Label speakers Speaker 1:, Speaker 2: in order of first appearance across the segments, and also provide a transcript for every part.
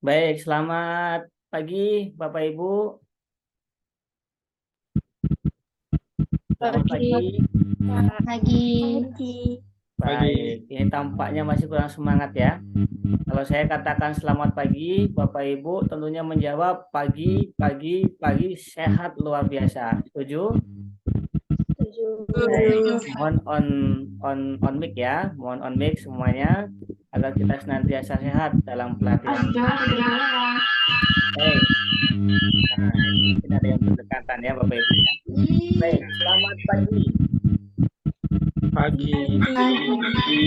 Speaker 1: Baik, selamat pagi Bapak Ibu. Selamat
Speaker 2: Pagi,
Speaker 1: pagi.
Speaker 2: selamat pagi.
Speaker 1: Baik, ini tampaknya masih kurang semangat ya. Kalau saya katakan selamat pagi, Bapak Ibu tentunya menjawab pagi, pagi, pagi sehat luar biasa. Setuju?
Speaker 2: Tujuh.
Speaker 1: Baik, mohon on mic ya, mohon on mic semuanya agar kita senantiasa sehat dalam pelatihan. Baik, nah ini mungkin ada yang berdekatan ya Bapak Ibu ya. Baik, selamat pagi.
Speaker 3: Pagi, pagi,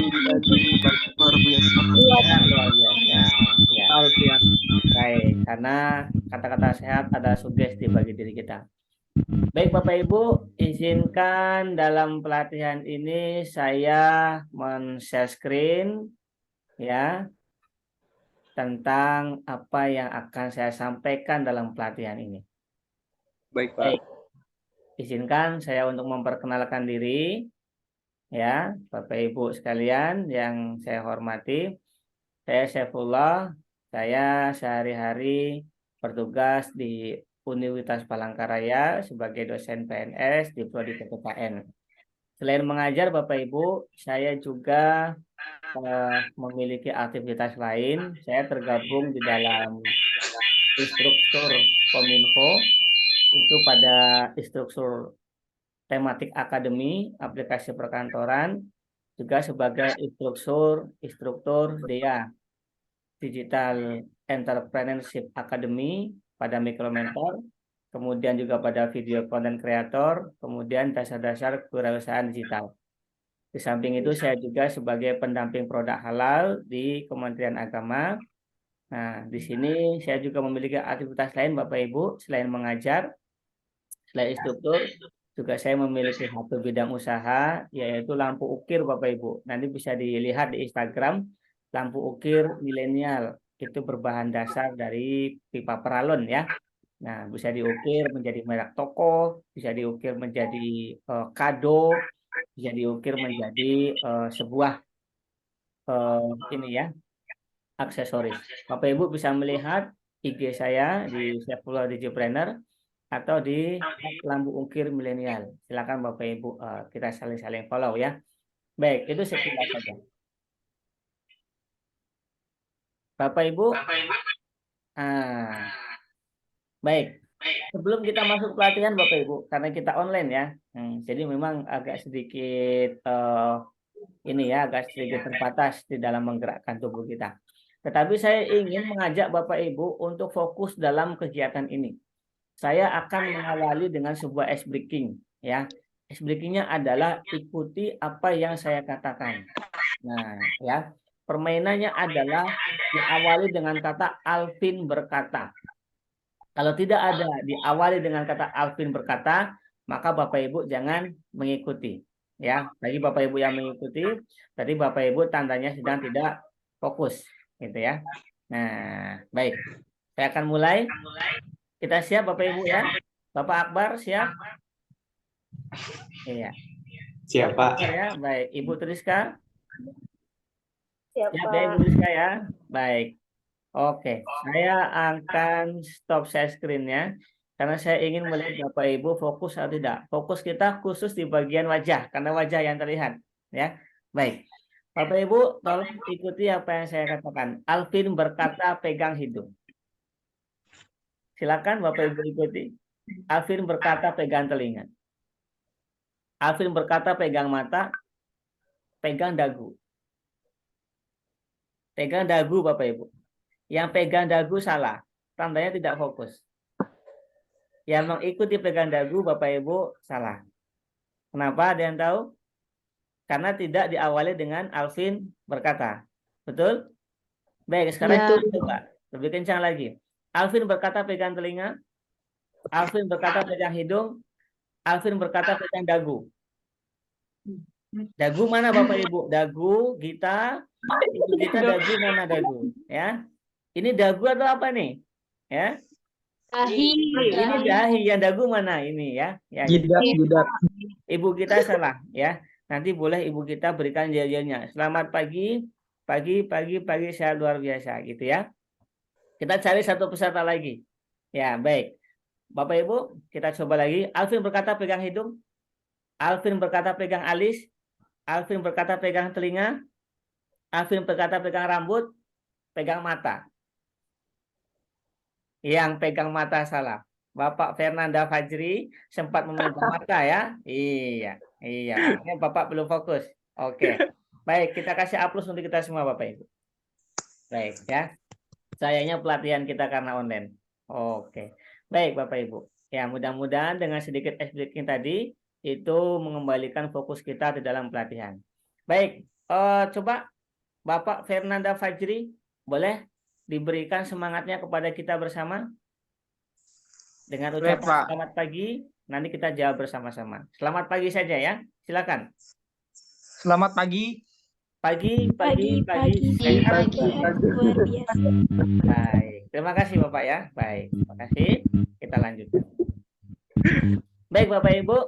Speaker 3: luar biasa.
Speaker 1: Sehat luar biasa. Ya,
Speaker 3: Luar biasa.
Speaker 1: baik. Karena kata-kata sehat adalah sugesti bagi diri kita. Baik, Bapak Ibu, izinkan dalam pelatihan ini saya men-share screen ya tentang apa yang akan saya sampaikan dalam pelatihan ini.
Speaker 3: Baik, Pak.
Speaker 1: Baik, izinkan saya untuk memperkenalkan diri ya, Bapak Ibu sekalian yang saya hormati. Saya Saifullah, saya sehari-hari bertugas di Universitas Palangkaraya sebagai dosen PNS di Prodi PPKN. Selain mengajar Bapak Ibu, saya juga memiliki aktivitas lain. Saya tergabung di dalam instruktur Kominfo, itu pada instruktur tematik akademi, aplikasi perkantoran, juga sebagai instruktur DEA, Digital Entrepreneurship Academy pada Micromentor, kemudian juga pada video content creator, kemudian dasar-dasar kewirausahaan digital. Di samping itu saya juga sebagai pendamping produk halal di Kementerian Agama. Nah, di sini saya juga memiliki aktivitas lain Bapak Ibu, selain mengajar, selain instruktur, juga saya memiliki satu bidang usaha, yaitu lampu ukir Bapak Ibu. Nanti bisa dilihat di Instagram, lampu ukir milenial. Itu berbahan dasar dari pipa peralon ya. Nah, bisa diukir menjadi merek toko, bisa diukir menjadi kado, bisa diukir menjadi sebuah ini ya, aksesoris. Bapak Ibu bisa melihat IG saya di Saifullah Digipreneur atau di lampu ukir milenial. Silakan Bapak Ibu, kita saling-saling follow ya. Baik, itu sekilas saja. Bapak Ibu, ah, baik. Sebelum kita masuk pelatihan Bapak Ibu, karena kita online ya, jadi memang agak sedikit ini ya, agak sedikit terbatas di dalam menggerakkan tubuh kita. Tetapi saya ingin mengajak Bapak Ibu untuk fokus dalam kegiatan ini. Saya akan mengawali dengan sebuah ice breaking ya. Ice breakingnya adalah ikuti apa yang saya katakan. Nah, ya. Permainannya adalah diawali dengan kata Alvin berkata. Kalau tidak ada diawali dengan kata Alvin berkata, maka Bapak Ibu jangan mengikuti. Ya, bagi Bapak Ibu yang mengikuti, tadi Bapak Ibu tandanya sedang tidak fokus, gitu ya. Nah, baik. Saya akan mulai. Kita siap Bapak Ibu ya. Bapak Akbar siap? Iya. Bapak
Speaker 3: Siapa?
Speaker 1: Akbar ya. Baik. Ibu Triska siap
Speaker 2: Siapa?
Speaker 1: ya Ibu Triska ya. Baik. Oke. Saya akan stop share screen-nya karena saya ingin melihat Bapak Ibu fokus atau tidak. Fokus kita khusus di bagian wajah karena wajah yang terlihat ya. Baik. Bapak Ibu tolong ikuti apa yang saya katakan. Alvin berkata pegang hidung. Silakan Bapak Ibu ikuti. Alvin berkata pegang telinga. Alvin berkata pegang mata, pegang dagu. Pegang dagu Bapak Ibu. Yang pegang dagu salah. Tandanya tidak fokus. Yang mengikuti pegang dagu Bapak Ibu salah. Kenapa? Ada yang tahu? Karena tidak diawali dengan Alvin berkata. Betul? Baik, sekarang
Speaker 2: Ya.
Speaker 1: kita coba. Lebih kencang lagi. Alvin berkata pegang telinga. Alvin berkata pegang hidung. Alvin berkata pegang dagu. Dagu mana Bapak Ibu? Dagu, Gita. Ibu Gita dagu mana dagu? Ya. Ini dagu atau apa nih? Ya.
Speaker 2: Dahi.
Speaker 1: Ini dahi, yang dagu mana ini ya? Yang ini
Speaker 3: Jidat, jidat.
Speaker 1: ibu kita salah ya. Nanti boleh ibu kita berikan jawabannya. Selamat pagi, pagi, pagi, pagi, saya luar biasa gitu ya. Kita cari satu peserta lagi. Ya, baik. Bapak Ibu, kita coba lagi. Alvin berkata pegang hidung. Alvin berkata pegang alis. Alvin berkata pegang telinga. Alvin berkata pegang rambut. Pegang mata. Yang pegang mata salah. Bapak Fernanda Fajri sempat memegang mata ya. Iya, iya. Artinya Bapak belum fokus. Oke. Baik, kita kasih aplaus untuk kita semua Bapak Ibu. Baik ya. Sayangnya pelatihan kita karena online. Oke. Baik Bapak Ibu. Ya, mudah-mudahan dengan sedikit explaining tadi itu mengembalikan fokus kita di dalam pelatihan. Baik, coba Bapak Fernanda Fajri boleh diberikan semangatnya kepada kita bersama dengan
Speaker 3: Baik,
Speaker 1: ucapan
Speaker 3: Pak.
Speaker 1: selamat pagi. Nanti kita jawab bersama-sama. Selamat pagi saja ya. Silakan.
Speaker 3: Selamat pagi.
Speaker 1: Pagi.
Speaker 2: Pagi. Luar biasa.
Speaker 1: Baik. Terima kasih Bapak ya. Baik. Terima kasih. Kita lanjutkan. Baik Bapak Ibu.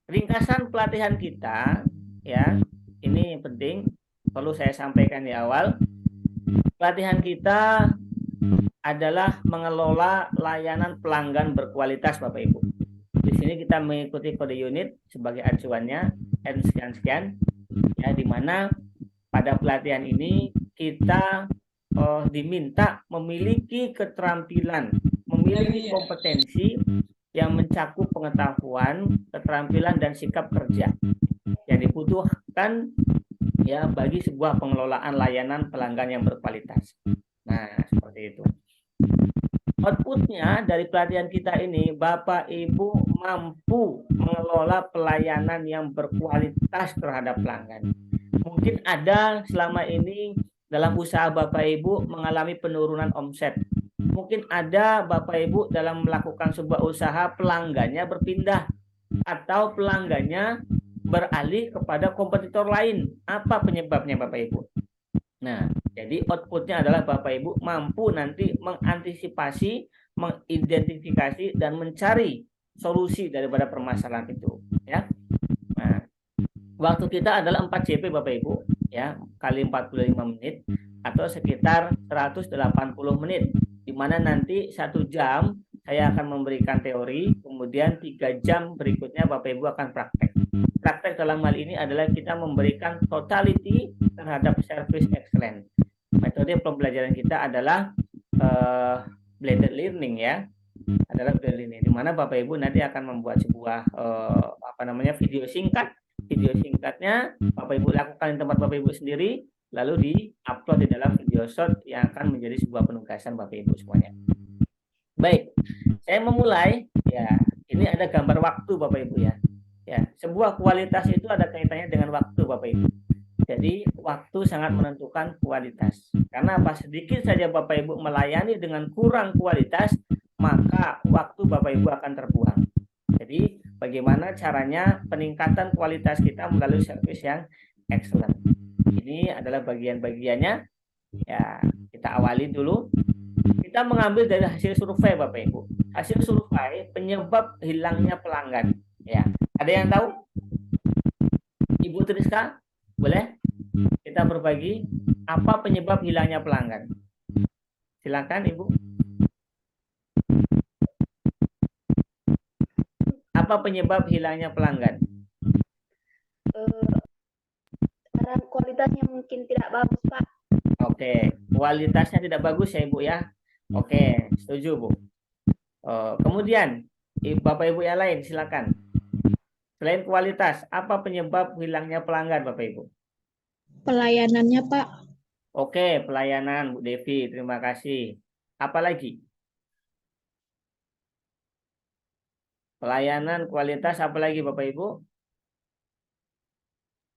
Speaker 1: Ringkasan pelatihan kita ya. Ini penting. Perlu saya sampaikan di awal. Pelatihan kita adalah mengelola layanan pelanggan berkualitas Bapak Ibu. Di sini kita mengikuti kode unit sebagai acuannya N sekian ya, di mana pada pelatihan ini kita diminta memiliki keterampilan, memiliki kompetensi yang mencakup pengetahuan, keterampilan dan sikap kerja yang dibutuhkan ya bagi sebuah pengelolaan layanan pelanggan yang berkualitas. Nah, seperti itu. Outputnya dari pelatihan kita ini, Bapak Ibu mampu mengelola pelayanan yang berkualitas terhadap pelanggan. Mungkin ada selama ini dalam usaha Bapak Ibu mengalami penurunan omset. Mungkin ada Bapak Ibu dalam melakukan sebuah usaha pelanggannya berpindah atau pelanggannya beralih kepada kompetitor lain. Apa penyebabnya Bapak Ibu? Nah, jadi outputnya adalah Bapak Ibu mampu nanti mengantisipasi, mengidentifikasi, dan mencari solusi daripada permasalahan itu. Ya. Nah, waktu kita adalah 4 JP Bapak Ibu, ya, kali 45 menit atau sekitar 180 menit, di mana nanti 1 jam saya akan memberikan teori, kemudian 3 jam berikutnya Bapak Ibu akan praktek. Praktek dalam hal ini adalah kita memberikan totality terhadap service excellence. Metode pembelajaran kita adalah blended learning ya, adalah blended learning, di mana Bapak Ibu nanti akan membuat sebuah video singkat. Video singkatnya Bapak Ibu lakukan di tempat Bapak Ibu sendiri, lalu di-upload di dalam video short yang akan menjadi sebuah penugasan Bapak Ibu semuanya. Baik, saya memulai ya. Ini ada gambar waktu Bapak Ibu ya. Ya, sebuah kualitas itu ada kaitannya dengan waktu Bapak Ibu. Jadi waktu sangat menentukan kualitas. Karena apa? Sedikit saja Bapak Ibu melayani dengan kurang kualitas, maka waktu Bapak Ibu akan terbuang. Jadi bagaimana caranya peningkatan kualitas kita melalui service yang excellent. Ini adalah bagian-bagiannya. Ya, kita awali dulu. Kita mengambil dari hasil survei Bapak Ibu. Hasil survei penyebab hilangnya pelanggan. Ya, ada yang tahu? Ibu Triska, boleh kita berbagi apa penyebab hilangnya pelanggan? Silakan Ibu. Apa penyebab hilangnya pelanggan?
Speaker 2: Karena kualitasnya mungkin tidak bagus, Pak.
Speaker 1: Oke, kualitasnya tidak bagus ya Ibu ya. Oke, setuju Bu. Kemudian Bapak Ibu yang lain silakan. Selain kualitas, apa penyebab hilangnya pelanggan Bapak Ibu?
Speaker 2: Pelayanannya, Pak.
Speaker 1: Oke, pelayanan Bu Devi, terima kasih. Apa lagi? Pelayanan, kualitas, apa lagi Bapak Ibu?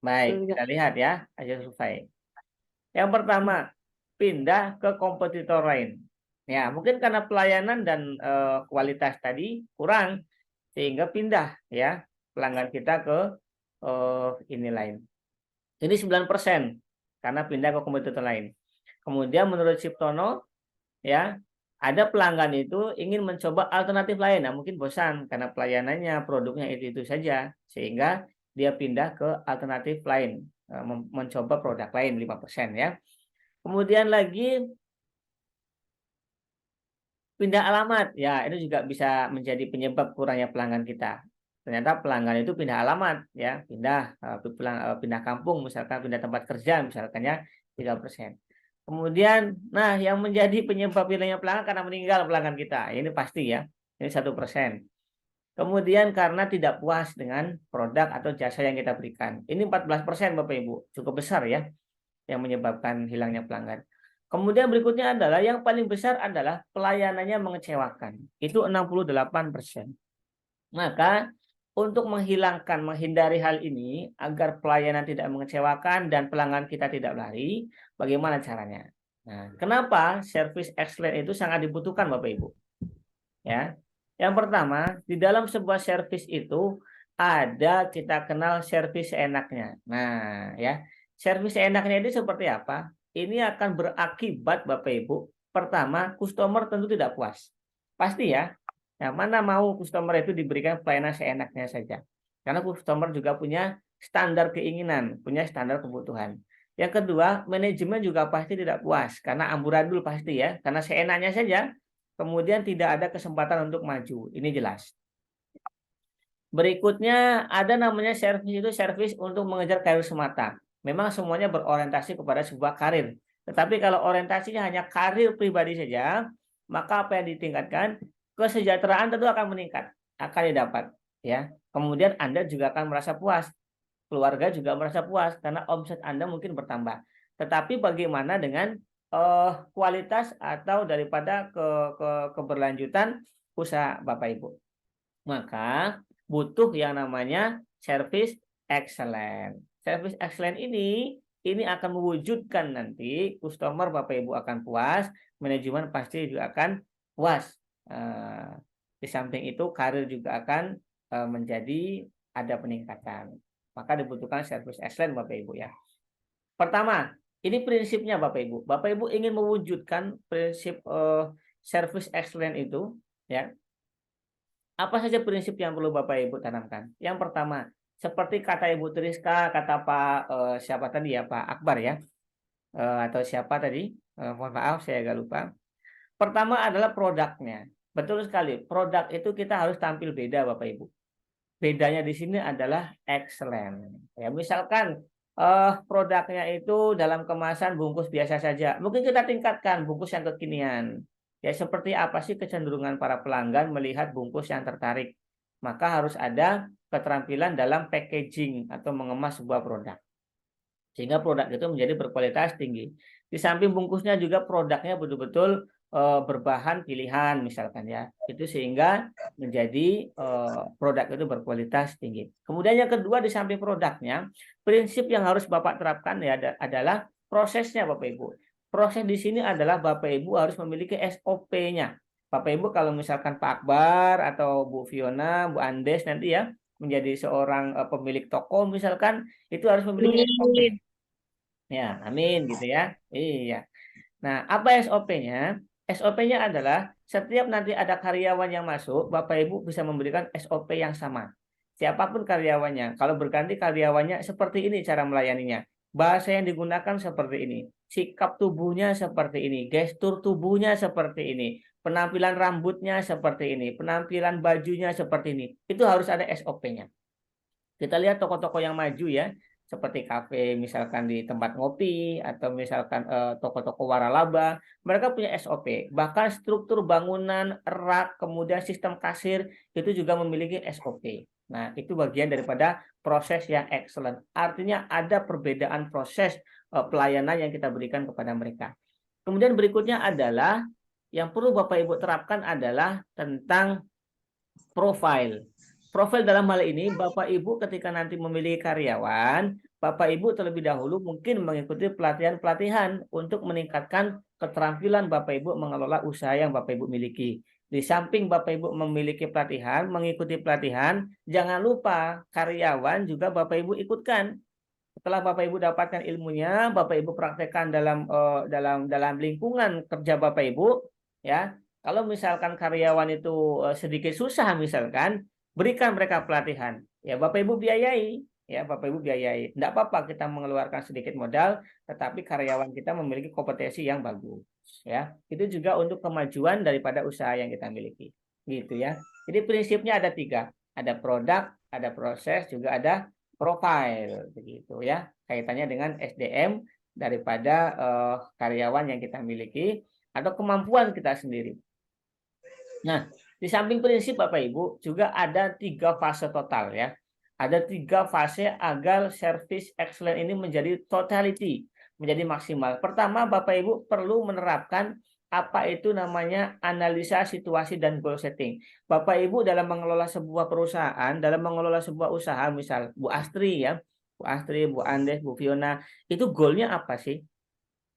Speaker 1: Baik, kita lihat ya hasil survei. Yang pertama, pindah ke kompetitor lain. Ya, mungkin karena pelayanan dan kualitas tadi kurang, sehingga pindah ya pelanggan kita ke ini lain. Ini 9% karena pindah ke kompetitor lain. Kemudian menurut Ciptono ya, ada pelanggan itu ingin mencoba alternatif lain. Nah, mungkin bosan karena pelayanannya, produknya itu saja, sehingga dia pindah ke alternatif lain, mencoba produk lain 5% ya. Kemudian lagi pindah alamat. Ya, itu juga bisa menjadi penyebab kurangnya pelanggan kita. Ternyata pelanggan itu pindah alamat, ya, pindah kampung, misalkan pindah tempat kerja, misalkan ya 3%. Kemudian, nah yang menjadi penyebab hilangnya pelanggan karena meninggal pelanggan kita. Ini pasti ya, ini 1%. Kemudian karena tidak puas dengan produk atau jasa yang kita berikan. Ini 14% Bapak Ibu, cukup besar ya yang menyebabkan hilangnya pelanggan. Kemudian berikutnya adalah yang paling besar adalah pelayanannya mengecewakan. Itu 68%. Maka untuk menghindari hal ini agar pelayanan tidak mengecewakan dan pelanggan kita tidak lari, bagaimana caranya? Nah, kenapa service excellent itu sangat dibutuhkan Bapak Ibu? Ya. Yang pertama, di dalam sebuah servis itu ada kita kenal servis seenaknya. Nah, ya. Servis seenaknya itu seperti apa? Ini akan berakibat Bapak Ibu. Pertama, customer tentu tidak puas. Pasti ya. Nah, mana mau customer itu diberikan pelayanan seenaknya saja. Karena customer juga punya standar keinginan, punya standar kebutuhan. Yang kedua, manajemen juga pasti tidak puas karena amburadul pasti ya, karena seenaknya saja kemudian tidak ada kesempatan untuk maju. Ini jelas. Berikutnya ada namanya servis itu servis untuk mengejar karir semata. Memang semuanya berorientasi kepada sebuah karir. Tetapi kalau orientasinya hanya karir pribadi saja, maka apa yang ditingkatkan? Kesejahteraan tentu akan meningkat, akan didapat. Ya. Kemudian Anda juga akan merasa puas. Keluarga juga merasa puas karena omset Anda mungkin bertambah. Tetapi bagaimana dengan kualitas atau daripada keberlanjutan usaha Bapak Ibu? Maka butuh yang namanya service excellent. Service excellent ini akan mewujudkan nanti customer Bapak Ibu akan puas, manajemen pasti juga akan puas. Di samping itu karir juga akan menjadi ada peningkatan. Maka dibutuhkan service excellent Bapak Ibu ya. Pertama, ini prinsipnya Bapak Ibu. Bapak Ibu ingin mewujudkan prinsip service excellent itu ya. Apa saja prinsip yang perlu Bapak Ibu tanamkan? Yang pertama, seperti kata Ibu Triska, kata Pak siapa tadi ya, Pak Akbar ya, atau siapa tadi? Mohon maaf, saya agak lupa. Pertama adalah produknya. Betul sekali, produk itu kita harus tampil beda, Bapak Ibu. Bedanya di sini adalah excellent. Ya, misalkan produknya itu dalam kemasan bungkus biasa saja. Mungkin kita tingkatkan bungkus yang kekinian. Ya, seperti apa sih kecenderungan para pelanggan melihat bungkus yang tertarik? Maka harus ada keterampilan dalam packaging atau mengemas sebuah produk. Sehingga produk itu menjadi berkualitas tinggi. Di samping bungkusnya juga produknya betul-betul berbahan pilihan misalkan ya. Itu sehingga menjadi produk itu berkualitas tinggi. Kemudian yang kedua di samping produknya, prinsip yang harus Bapak terapkan ya adalah prosesnya Bapak Ibu. Proses di sini adalah Bapak Ibu harus memiliki SOP-nya. Bapak Ibu kalau misalkan Pak Akbar atau Bu Fiona, Bu Andes nanti ya menjadi seorang pemilik toko misalkan itu harus memiliki SOP. Ya, amin gitu ya. Iya. Nah, apa SOP-nya? SOP-nya adalah setiap nanti ada karyawan yang masuk, Bapak Ibu bisa memberikan SOP yang sama. Siapapun karyawannya, kalau berganti karyawannya seperti ini cara melayaninya. Bahasa yang digunakan seperti ini. Sikap tubuhnya seperti ini. Gestur tubuhnya seperti ini. Penampilan rambutnya seperti ini. Penampilan bajunya seperti ini. Itu harus ada SOP-nya. Kita lihat toko-toko yang maju ya, seperti kafe misalkan di tempat ngopi atau misalkan toko-toko waralaba, mereka punya SOP. Bahkan struktur bangunan, rak, kemudian sistem kasir itu juga memiliki SOP. Nah, itu bagian daripada proses yang excellent. Artinya ada perbedaan proses pelayanan yang kita berikan kepada mereka. Kemudian berikutnya adalah yang perlu Bapak Ibu terapkan adalah tentang profile. Profil dalam hal ini, Bapak Ibu ketika nanti memilih karyawan, Bapak Ibu terlebih dahulu mungkin mengikuti pelatihan-pelatihan untuk meningkatkan keterampilan Bapak Ibu mengelola usaha yang Bapak Ibu miliki. Di samping Bapak Ibu memiliki pelatihan, mengikuti pelatihan, jangan lupa karyawan juga Bapak Ibu ikutkan. Setelah Bapak Ibu dapatkan ilmunya, Bapak Ibu praktekkan dalam lingkungan kerja Bapak Ibu, ya. Kalau misalkan karyawan itu sedikit susah misalkan, berikan mereka pelatihan. Ya, Bapak Ibu biayai. ya Bapak Ibu biayai. Tidak apa-apa kita mengeluarkan sedikit modal, tetapi karyawan kita memiliki kompetensi yang bagus, ya. Itu juga untuk kemajuan daripada usaha yang kita miliki, gitu ya. Jadi prinsipnya ada 3, ada produk, ada proses, juga ada profile, begitu ya. Kaitannya dengan SDM daripada karyawan yang kita miliki atau kemampuan kita sendiri. Nah, di samping prinsip Bapak Ibu juga ada 3 fase total ya. Ada 3 fase agar service excellent ini menjadi totality, menjadi maksimal. Pertama, Bapak Ibu perlu menerapkan apa itu namanya analisa situasi dan goal setting. Bapak Ibu dalam mengelola sebuah perusahaan, dalam mengelola sebuah usaha, misal Bu Astri ya, Bu Astri, Bu Andes, Bu Fiona, itu goalnya apa sih?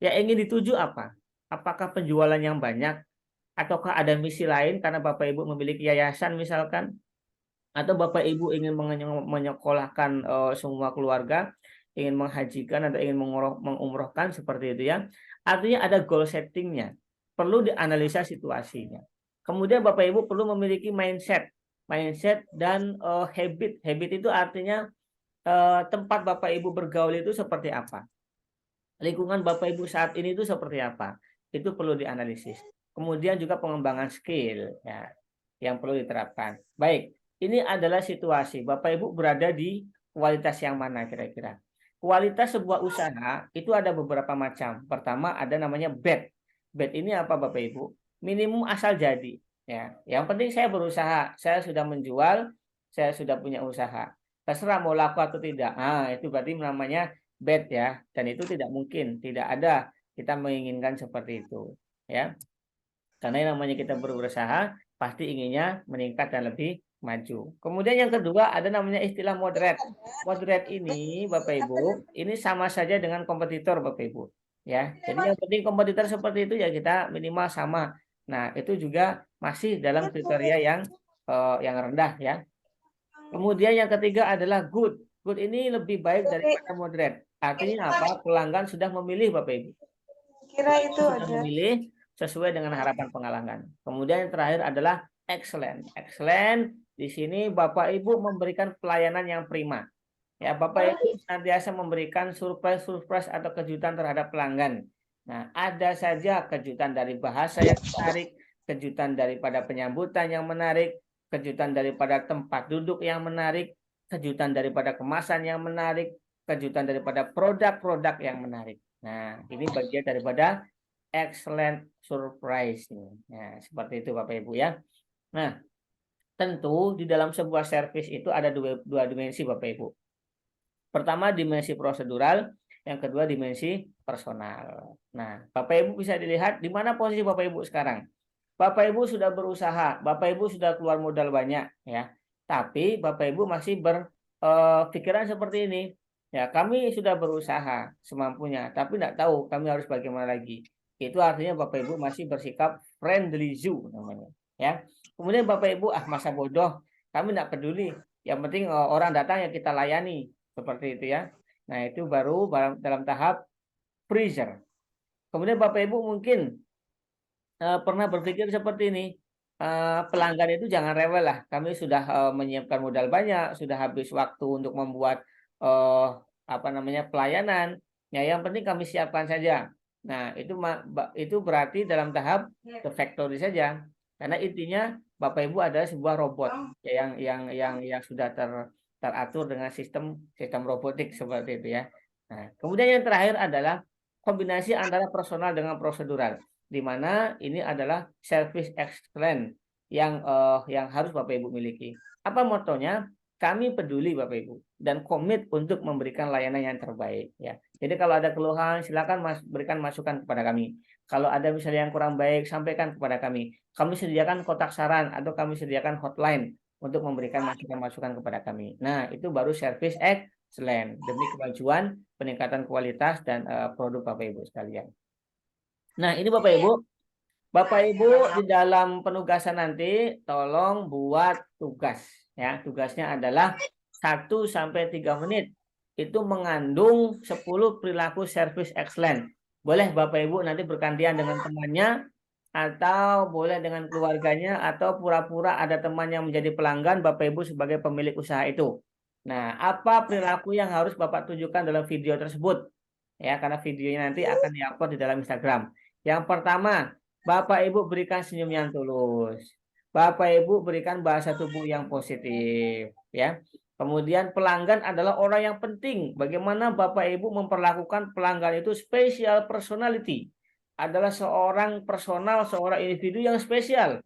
Speaker 1: Ya ingin dituju apa? Apakah penjualan yang banyak? Ataukah ada misi lain karena Bapak Ibu memiliki yayasan misalkan? Atau Bapak Ibu ingin menyekolahkan semua keluarga, ingin menghajikan atau ingin mengumrohkan seperti itu ya. Artinya ada goal settingnya. Perlu dianalisa situasinya. Kemudian Bapak Ibu perlu memiliki mindset. Mindset dan habit. Habit itu artinya tempat Bapak Ibu bergaul itu seperti apa. Lingkungan Bapak Ibu saat ini itu seperti apa. Itu perlu dianalisis. Kemudian juga pengembangan skill ya, yang perlu diterapkan. Baik, ini adalah situasi. Bapak Ibu berada di kualitas yang mana kira-kira? Kualitas sebuah usaha itu ada beberapa macam. Pertama ada namanya bad. Bad ini apa Bapak Ibu? Minimum asal jadi. Ya, yang penting saya berusaha, saya sudah menjual, saya sudah punya usaha. Terserah mau laku atau tidak. Ah, itu berarti namanya bad ya. Dan itu tidak mungkin, tidak ada kita menginginkan seperti itu. Ya, karena yang namanya kita berusaha pasti inginnya meningkat dan lebih maju. Kemudian yang kedua ada namanya istilah moderate. Moderate ini Bapak Ibu, ini sama saja dengan kompetitor Bapak Ibu. Ya, jadi yang penting kompetitor seperti itu ya kita minimal sama. Nah, itu juga masih dalam kriteria yang rendah ya. Kemudian yang ketiga adalah good. Good ini lebih baik daripada moderate. Artinya apa? Pelanggan sudah memilih Bapak Ibu.
Speaker 4: Kira itu
Speaker 1: Sudah
Speaker 4: ada.
Speaker 1: memilih sesuai dengan harapan penggalangan. Kemudian yang terakhir adalah excellent. Excellent di sini Bapak Ibu memberikan pelayanan yang prima. Ya, Bapak Ibu senantiasa memberikan surprise atau kejutan terhadap pelanggan. Nah, ada saja kejutan dari bahasa yang menarik, kejutan daripada penyambutan yang menarik, kejutan daripada tempat duduk yang menarik, kejutan daripada kemasan yang menarik, kejutan daripada produk-produk yang menarik. Nah, ini bagian daripada excellent surprise. Nah, seperti itu Bapak Ibu ya. Nah, tentu di dalam sebuah servis itu ada dua dimensi Bapak Ibu. Pertama dimensi prosedural, yang kedua dimensi personal. Nah, Bapak Ibu bisa dilihat di mana posisi Bapak Ibu sekarang. Bapak Ibu sudah berusaha, Bapak Ibu sudah keluar modal banyak ya. Tapi Bapak Ibu masih berpikiran seperti ini. Ya, kami sudah berusaha semampunya, tapi tidak tahu kami harus bagaimana lagi. Itu artinya Bapak Ibu masih bersikap friendly zoo namanya. Ya. Kemudian Bapak Ibu masa bodoh, kami tidak peduli. Yang penting orang datang yang kita layani. Seperti itu ya. Nah, itu baru dalam tahap freezer. Kemudian Bapak Ibu mungkin pernah berpikir seperti ini. Pelanggan itu jangan rewel lah. Kami sudah menyiapkan modal banyak, sudah habis waktu untuk membuat pelayanan. Ya, yang penting kami siapkan saja. Nah, itu berarti dalam tahap the factory saja. Karena intinya Bapak Ibu adalah sebuah robot yang sudah teratur dengan sistem robotik seperti itu ya. Nah, kemudian yang terakhir adalah kombinasi antara personal dengan prosedural, di mana ini adalah service excellent yang harus Bapak Ibu miliki. Apa motonya? Kami peduli Bapak Ibu dan komit untuk memberikan layanan yang terbaik ya. Jadi kalau ada keluhan silakan berikan masukan kepada kami. Kalau ada misalnya yang kurang baik sampaikan kepada kami. Kami sediakan kotak saran atau kami sediakan hotline untuk memberikan masukan-masukan kepada kami. Nah, itu baru service excellent demi kemajuan, peningkatan kualitas dan produk Bapak Ibu sekalian. Nah, ini Bapak Ibu di dalam penugasan nanti tolong buat tugas ya. Tugasnya adalah 1 sampai 3 menit. Itu mengandung 10 perilaku service excellent. Boleh Bapak Ibu nanti bergantian dengan temannya atau boleh dengan keluarganya atau pura-pura ada teman yang menjadi pelanggan Bapak Ibu sebagai pemilik usaha itu. Nah, apa perilaku yang harus Bapak tunjukkan dalam video tersebut? Ya, karena videonya nanti akan diupload di dalam Instagram. Yang pertama, Bapak Ibu berikan senyum yang tulus. Bapak Ibu berikan bahasa tubuh yang positif, ya. Kemudian pelanggan adalah orang yang penting. Bagaimana Bapak Ibu memperlakukan pelanggan itu special personality. Adalah seorang personal, seorang individu yang spesial,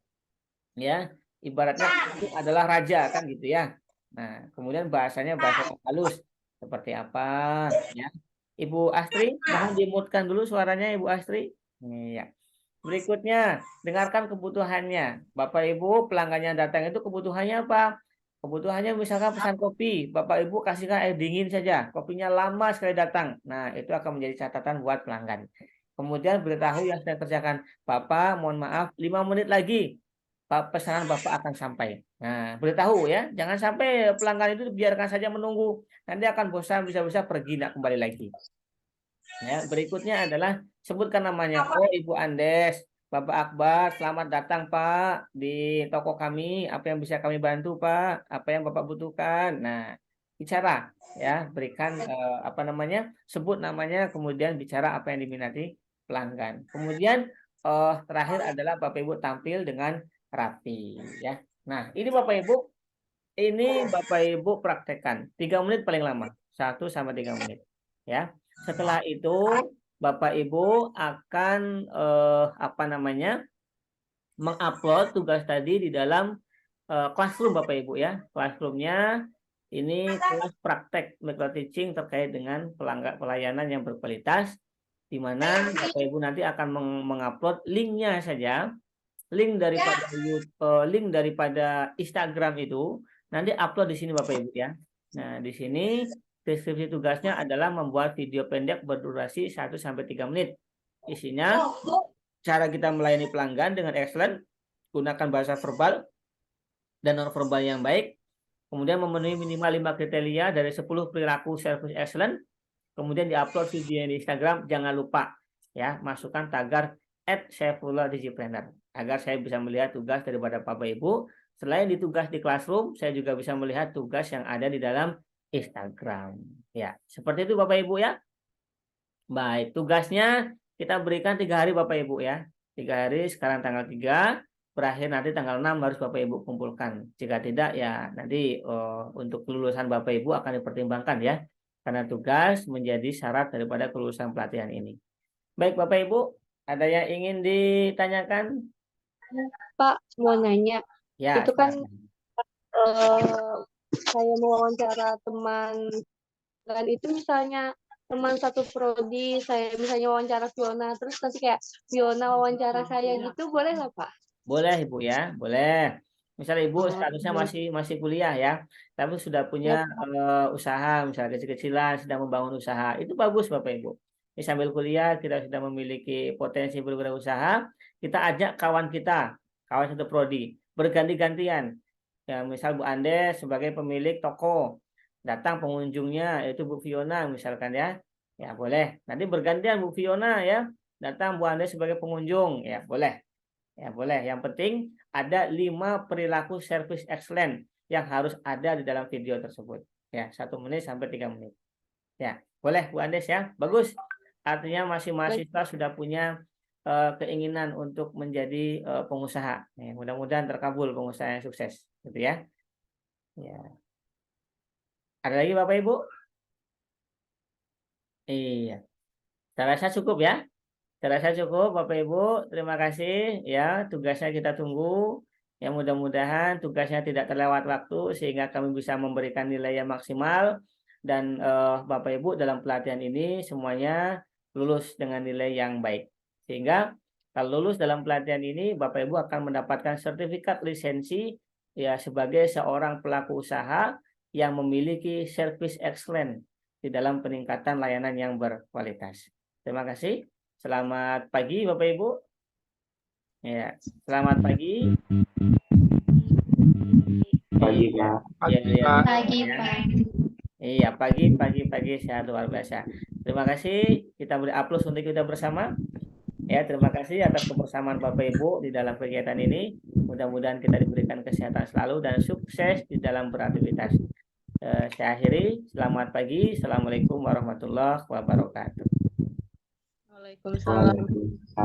Speaker 1: ya. Ibaratnya itu adalah raja kan gitu ya. Nah, kemudian bahasanya bahasa yang halus seperti apa, ya. Ibu Astri, mohon dimutkan dulu suaranya Ibu Astri. Iya. Berikutnya, dengarkan kebutuhannya. Bapak Ibu, pelanggan yang datang itu kebutuhannya apa? Kebutuhannya misalkan pesan kopi, Bapak Ibu kasihkan air dingin saja. Kopinya lama sekali datang. Nah, itu akan menjadi catatan buat pelanggan. Kemudian beritahu yang sedang kerjakan. Bapak, mohon maaf, 5 menit lagi pesanan Bapak akan sampai. Nah, beritahu ya, jangan sampai pelanggan itu biarkan saja menunggu. Nanti akan bosan, bisa-bisa pergi, tidak kembali lagi. Ya, berikutnya adalah sebutkan namanya. Oh, Ibu Andes, Bapak Akbar, selamat datang Pak di toko kami. Apa yang bisa kami bantu Pak? Apa yang Bapak butuhkan? Nah, bicara ya, berikan apa namanya? Sebut namanya, kemudian bicara apa yang diminati pelanggan. Kemudian terakhir adalah Bapak Ibu tampil dengan rapi ya. Nah, ini Bapak Ibu praktekkan 3 menit paling lama, 1 sampai 3 menit ya. Setelah itu Bapak Ibu akan apa namanya mengupload tugas tadi di dalam classroom Bapak Ibu ya. Classroomnya ini kelas praktek micro teaching terkait dengan pelayanan yang berkualitas, di mana Bapak Ibu nanti akan mengupload linknya saja, link daripada Instagram itu nanti upload di sini Bapak Ibu ya. Nah, di sini deskripsi tugasnya adalah membuat video pendek berdurasi 1 sampai 3 menit. Isinya cara kita melayani pelanggan dengan excellent, gunakan bahasa verbal dan non-verbal yang baik, kemudian memenuhi minimal 5 kriteria dari 10 perilaku service excellent, kemudian diupload video di Instagram. Jangan lupa ya, masukkan tagar @saifullah_digipreneur agar saya bisa melihat tugas daripada Bapak Ibu. Selain ditugas di classroom, saya juga bisa melihat tugas yang ada di dalam Instagram. Ya, seperti itu Bapak Ibu ya. Baik, tugasnya kita berikan 3 hari Bapak Ibu ya. 3 hari, sekarang tanggal 3, berakhir nanti tanggal 6 harus Bapak Ibu kumpulkan. Jika tidak ya nanti untuk kelulusan Bapak Ibu akan dipertimbangkan ya. Karena tugas menjadi syarat daripada kelulusan pelatihan ini. Baik Bapak Ibu, ada yang ingin ditanyakan?
Speaker 2: Pak, mau nanya.
Speaker 1: Ya,
Speaker 2: Itu kan
Speaker 1: silakan.
Speaker 2: saya mau wawancara teman, dan itu misalnya teman satu prodi, saya misalnya wawancara Fiona, terus nanti kayak Fiona wawancara saya gitu, boleh nggak Pak?
Speaker 1: Boleh Ibu ya, boleh. Misalnya Ibu statusnya masih kuliah ya, tapi sudah punya usaha, misalnya kecil-kecilan, sedang membangun usaha, itu bagus Bapak Ibu. Ini sambil kuliah kita sudah memiliki potensi berwirausaha, kita ajak kawan satu prodi, berganti-gantian. Ya, misal Bu Andes sebagai pemilik toko, datang pengunjungnya yaitu Bu Fiona misalkan ya, ya boleh. Nanti bergantian Bu Fiona ya, datang Bu Andes sebagai pengunjung, ya boleh. Ya, boleh. Yang penting ada 5 perilaku service excellent yang harus ada di dalam video tersebut. Ya, 1 menit sampai 3 menit. Ya, boleh Bu Andes ya. Bagus. Artinya masih mahasiswa sudah punya keinginan untuk menjadi pengusaha. Ya, mudah-mudahan terkabul pengusaha yang sukses, gitu ya. Ya. Ada lagi Bapak Ibu? Iya. Saya rasa cukup ya. Saya rasa cukup Bapak Ibu, terima kasih ya, tugasnya kita tunggu. Ya mudah-mudahan tugasnya tidak terlewat waktu sehingga kami bisa memberikan nilai yang maksimal dan Bapak Ibu dalam pelatihan ini semuanya lulus dengan nilai yang baik. Sehingga kalau lulus dalam pelatihan ini Bapak Ibu akan mendapatkan sertifikat lisensi ya sebagai seorang pelaku usaha yang memiliki service excellent di dalam peningkatan layanan yang berkualitas. Terima kasih. Selamat pagi Bapak Ibu. Ya, selamat pagi.
Speaker 3: Pagi Pak.
Speaker 2: Pagi Pak.
Speaker 1: Iya, pagi sehat luar biasa. Terima kasih. Kita beri aplaus untuk kita bersama. Ya, terima kasih atas kebersamaan Bapak Ibu di dalam kegiatan ini. Mudah-mudahan kita diberikan kesehatan selalu dan sukses di dalam beraktivitas. Saya akhiri. Selamat pagi. Assalamualaikum warahmatullahi wabarakatuh.
Speaker 2: Waalaikumsalam.